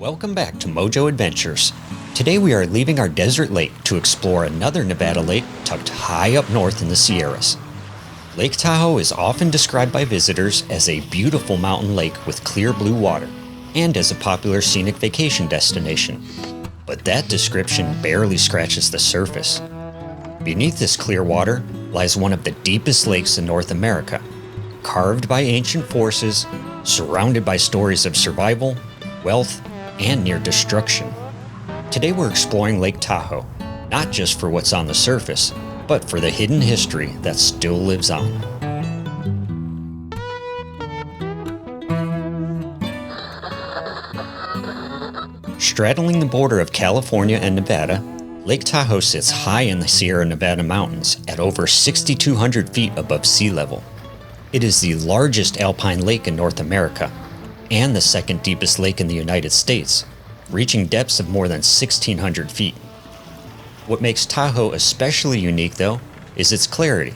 Welcome back to Mojo Adventures. Today we are leaving our desert lake to explore another Nevada lake tucked high up north in the Sierras. Lake Tahoe is often described by visitors as a beautiful mountain lake with clear blue water, and as a popular scenic vacation destination. But that description barely scratches the surface. Beneath this clear water lies one of the deepest lakes in North America, carved by ancient forces, surrounded by stories of survival, wealth, and near destruction. Today we're exploring Lake Tahoe, not just for what's on the surface, but for the hidden history that still lives on. Straddling the border of California and Nevada, Lake Tahoe sits high in the Sierra Nevada mountains at over 6,200 feet above sea level. It is the largest alpine lake in North America, and the second deepest lake in the United States, reaching depths of more than 1,600 feet. What makes Tahoe especially unique, though, is its clarity.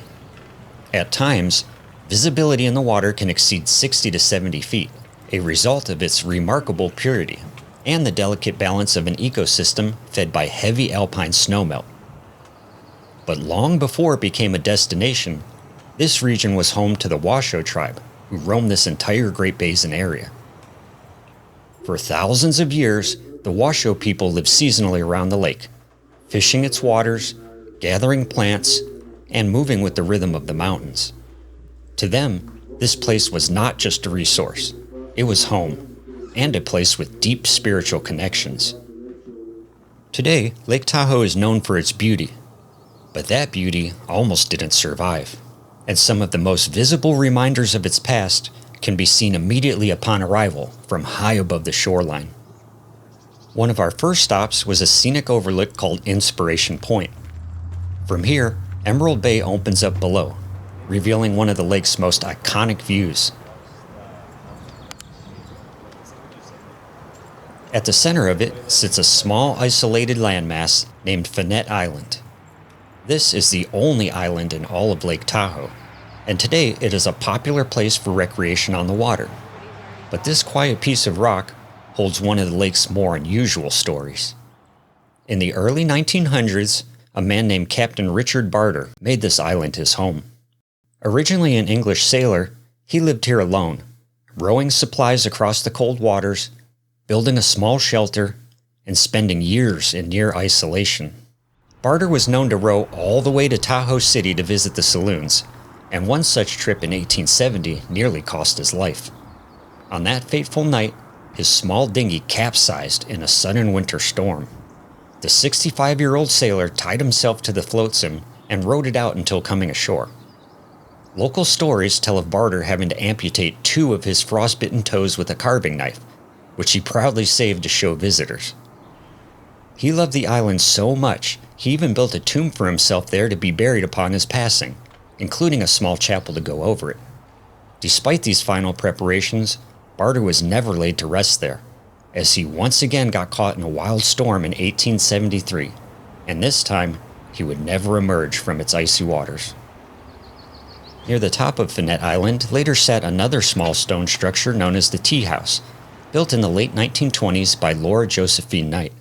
At times, visibility in the water can exceed 60 to 70 feet, a result of its remarkable purity and the delicate balance of an ecosystem fed by heavy alpine snowmelt. But long before it became a destination, this region was home to the Washoe tribe, who roamed this entire Great Basin area. For thousands of years, the Washoe people lived seasonally around the lake, fishing its waters, gathering plants, and moving with the rhythm of the mountains. To them, this place was not just a resource, it was home, and a place with deep spiritual connections. Today, Lake Tahoe is known for its beauty, but that beauty almost didn't survive, and some of the most visible reminders of its past can be seen immediately upon arrival from high above the shoreline. One of our first stops was a scenic overlook called Inspiration Point. From here, Emerald Bay opens up below, revealing one of the lake's most iconic views. At the center of it sits a small isolated landmass named Fannette Island. This is the only island in all of Lake Tahoe, and today it is a popular place for recreation on the water. But this quiet piece of rock holds one of the lake's more unusual stories. In the early 1900s, a man named Captain Richard Barter made this island his home. Originally an English sailor, he lived here alone, rowing supplies across the cold waters, building a small shelter, and spending years in near isolation. Barter was known to row all the way to Tahoe City to visit the saloons, and one such trip in 1870 nearly cost his life. On that fateful night, his small dinghy capsized in a sudden winter storm. The 65-year-old sailor tied himself to the flotsam and rowed it out until coming ashore. Local stories tell of Barter having to amputate 2 of his frostbitten toes with a carving knife, which he proudly saved to show visitors. He loved the island so much, he even built a tomb for himself there to be buried upon his passing, including a small chapel to go over it. Despite these final preparations, Barter was never laid to rest there, as he once again got caught in a wild storm in 1873, and this time he would never emerge from its icy waters. Near the top of Fannette Island later sat another small stone structure known as the Tea House, built in the late 1920s by Laura Josephine Knight.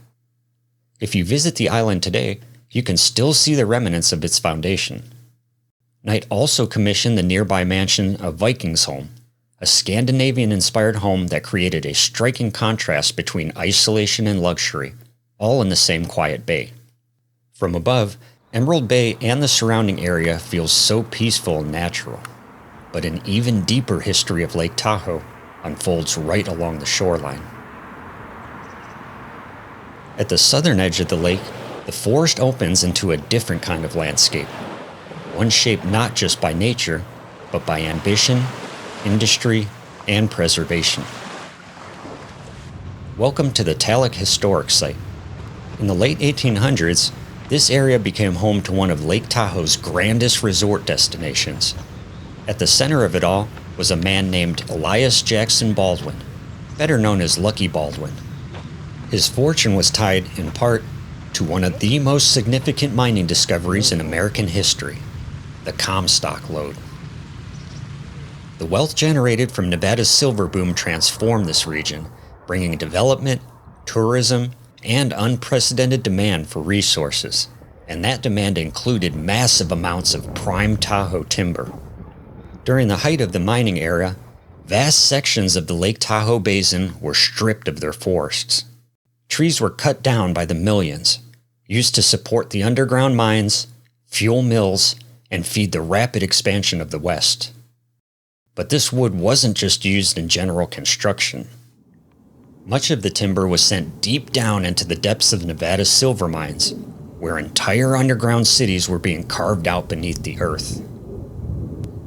If you visit the island today, you can still see the remnants of its foundation. Knight also commissioned the nearby mansion of Vikingsholm, a Scandinavian-inspired home that created a striking contrast between isolation and luxury, all in the same quiet bay. From above, Emerald Bay and the surrounding area feels so peaceful and natural, but an even deeper history of Lake Tahoe unfolds right along the shoreline. At the southern edge of the lake, the forest opens into a different kind of landscape, one shaped not just by nature, but by ambition, industry, and preservation. Welcome to the Tallac Historic Site. In the late 1800s, this area became home to one of Lake Tahoe's grandest resort destinations. At the center of it all was a man named Elias Jackson Baldwin, better known as Lucky Baldwin. His fortune was tied, in part, to one of the most significant mining discoveries in American history, the Comstock Lode. The wealth generated from Nevada's silver boom transformed this region, bringing development, tourism, and unprecedented demand for resources, and that demand included massive amounts of prime Tahoe timber. During the height of the mining era, vast sections of the Lake Tahoe basin were stripped of their forests. Trees were cut down by the millions, used to support the underground mines, fuel mills, and feed the rapid expansion of the West. But this wood wasn't just used in general construction. Much of the timber was sent deep down into the depths of Nevada's silver mines, where entire underground cities were being carved out beneath the earth.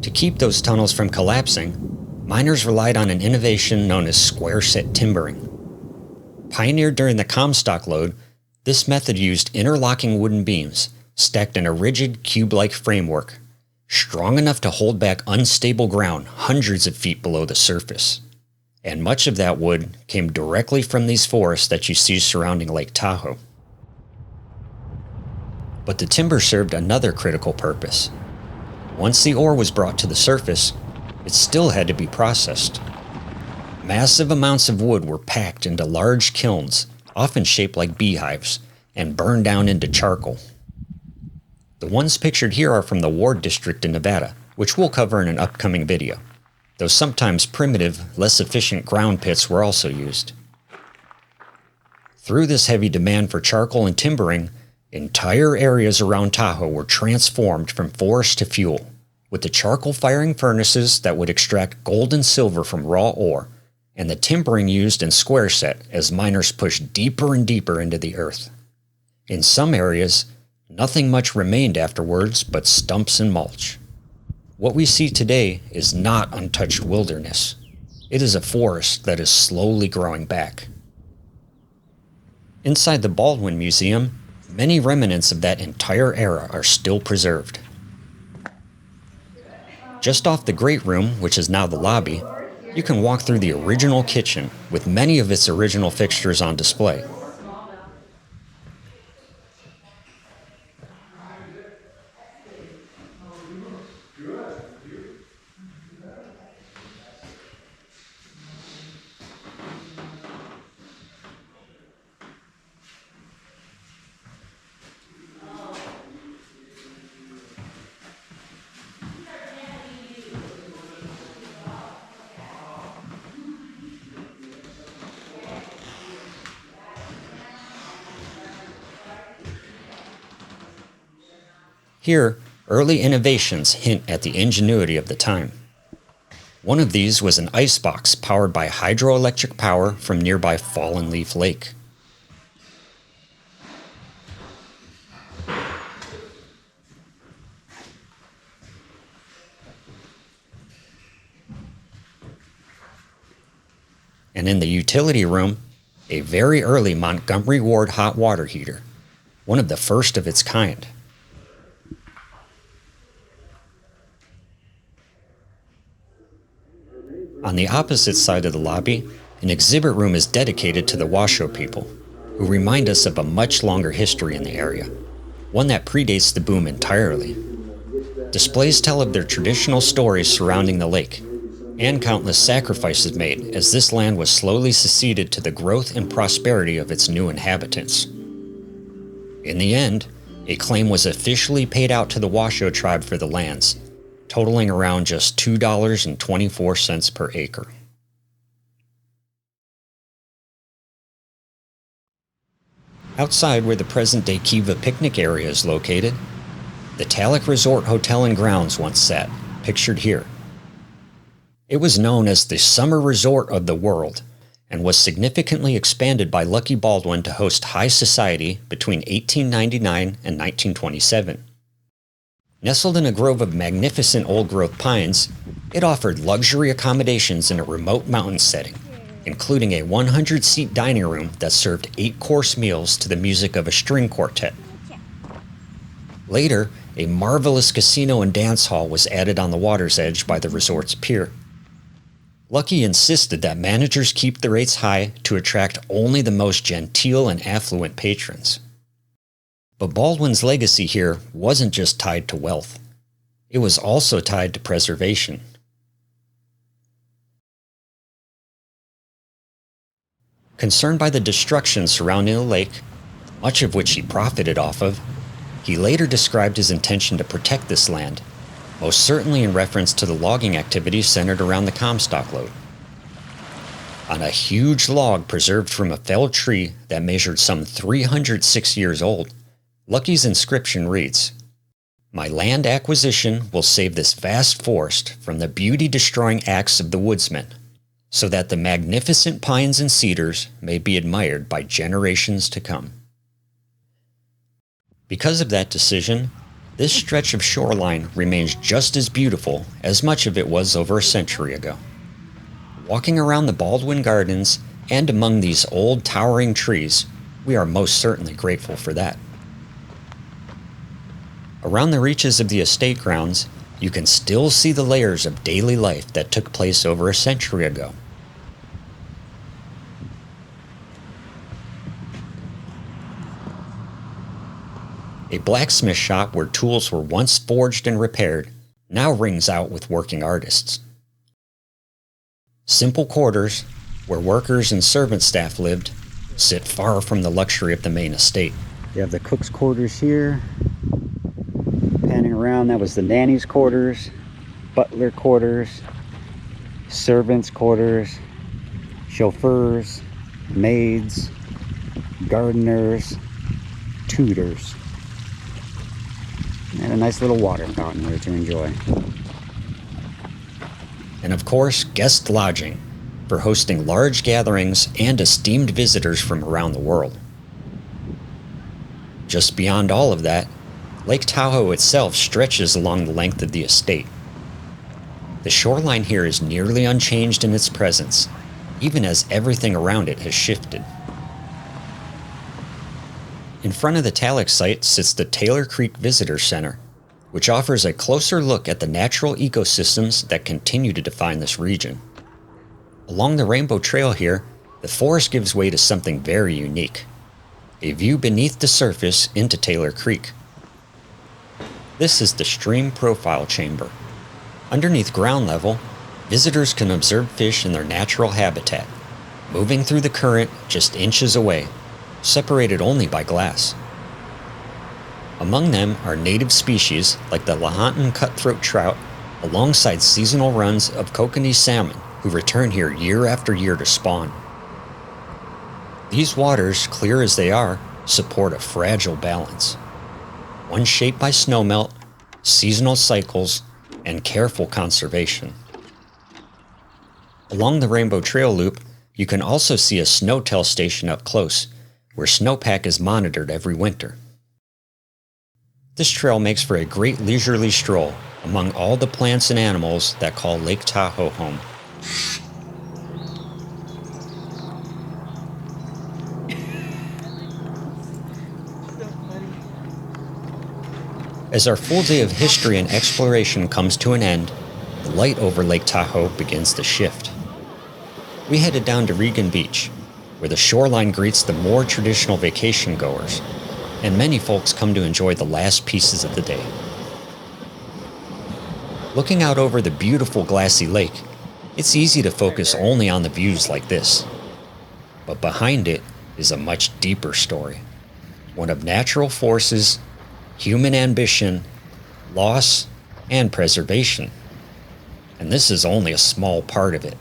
To keep those tunnels from collapsing, miners relied on an innovation known as square-set timbering. Pioneered during the Comstock Lode, this method used interlocking wooden beams stacked in a rigid, cube-like framework, strong enough to hold back unstable ground hundreds of feet below the surface. And much of that wood came directly from these forests that you see surrounding Lake Tahoe. But the timber served another critical purpose. Once the ore was brought to the surface, it still had to be processed. Massive amounts of wood were packed into large kilns, often shaped like beehives, and burned down into charcoal. The ones pictured here are from the Ward District in Nevada, which we'll cover in an upcoming video, though sometimes primitive, less efficient ground pits were also used. Through this heavy demand for charcoal and timbering, entire areas around Tahoe were transformed from forest to fuel, with the charcoal firing furnaces that would extract gold and silver from raw ore, and the timbering used in square set as miners pushed deeper and deeper into the earth. In some areas, nothing much remained afterwards but stumps and mulch. What we see today is not untouched wilderness. It is a forest that is slowly growing back. Inside the Baldwin Museum, many remnants of that entire era are still preserved. Just off the Great Room, which is now the lobby, you can walk through the original kitchen with many of its original fixtures on display. Here, early innovations hint at the ingenuity of the time. One of these was an icebox powered by hydroelectric power from nearby Fallen Leaf Lake. And in the utility room, a very early Montgomery Ward hot water heater, one of the first of its kind. On the opposite side of the lobby, an exhibit room is dedicated to the Washoe people, who remind us of a much longer history in the area, one that predates the boom entirely. Displays tell of their traditional stories surrounding the lake, and countless sacrifices made as this land was slowly succeeded to the growth and prosperity of its new inhabitants. In the end, a claim was officially paid out to the Washoe tribe for the lands, totaling around just $2.24 per acre. Outside where the present-day Kiva picnic area is located, the Tallac Resort Hotel and Grounds once sat, pictured here. It was known as the summer resort of the world, and was significantly expanded by Lucky Baldwin to host high society between 1899 and 1927. Nestled in a grove of magnificent old-growth pines, it offered luxury accommodations in a remote mountain setting, including a 100-seat dining room that served 8-course meals to the music of a string quartet. Later, a marvelous casino and dance hall was added on the water's edge by the resort's pier. Lucky insisted that managers keep the rates high to attract only the most genteel and affluent patrons. But Baldwin's legacy here wasn't just tied to wealth. It was also tied to preservation. Concerned by the destruction surrounding the lake, much of which he profited off of, he later described his intention to protect this land, most certainly in reference to the logging activities centered around the Comstock Lode. On a huge log preserved from a felled tree that measured some 306 years old, Lucky's inscription reads, "My land acquisition will save this vast forest from the beauty-destroying axe of the woodsman, so that the magnificent pines and cedars may be admired by generations to come." Because of that decision, this stretch of shoreline remains just as beautiful as much of it was over a century ago. Walking around the Baldwin Gardens and among these old towering trees, we are most certainly grateful for that. Around the reaches of the estate grounds, you can still see the layers of daily life that took place over a century ago. A blacksmith shop where tools were once forged and repaired now rings out with working artists. Simple quarters, where workers and servant staff lived, sit far from the luxury of the main estate. You have the cook's quarters here. Panning around, that was the nanny's quarters, butler quarters, servants' quarters, chauffeurs, maids, gardeners, tutors. And a nice little water fountain here to enjoy. And of course, guest lodging for hosting large gatherings and esteemed visitors from around the world. Just beyond all of that, Lake Tahoe itself stretches along the length of the estate. The shoreline here is nearly unchanged in its presence, even as everything around it has shifted. In front of the Tallac site sits the Taylor Creek Visitor Center, which offers a closer look at the natural ecosystems that continue to define this region. Along the Rainbow Trail here, the forest gives way to something very unique, a view beneath the surface into Taylor Creek. This is the Stream Profile Chamber. Underneath ground level, visitors can observe fish in their natural habitat, moving through the current just inches away, separated only by glass. Among them are native species like the Lahontan cutthroat trout, alongside seasonal runs of kokanee salmon who return here year after year to spawn. These waters, clear as they are, support a fragile balance, one shaped by snowmelt, seasonal cycles, and careful conservation. Along the Rainbow Trail loop, you can also see a snowtail station up close, where snowpack is monitored every winter. This trail makes for a great leisurely stroll among all the plants and animals that call Lake Tahoe home. As our full day of history and exploration comes to an end, the light over Lake Tahoe begins to shift. We headed down to Regan Beach, where the shoreline greets the more traditional vacation goers, and many folks come to enjoy the last pieces of the day. Looking out over the beautiful glassy lake, it's easy to focus only on the views like this. But behind it is a much deeper story, one of natural forces, human ambition, loss, and preservation. And this is only a small part of it,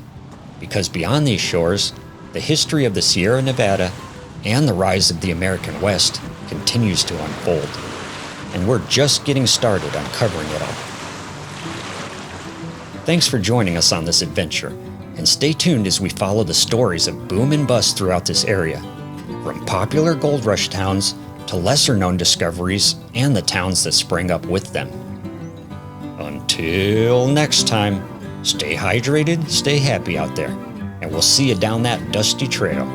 because beyond these shores, the history of the Sierra Nevada and the rise of the American West continues to unfold, and we're just getting started uncovering it all. Thanks for joining us on this adventure, and stay tuned as we follow the stories of boom and bust throughout this area, from popular gold rush towns to lesser-known discoveries and the towns that sprang up with them. Until next time, stay hydrated, stay happy out there, and we'll see you down that dusty trail.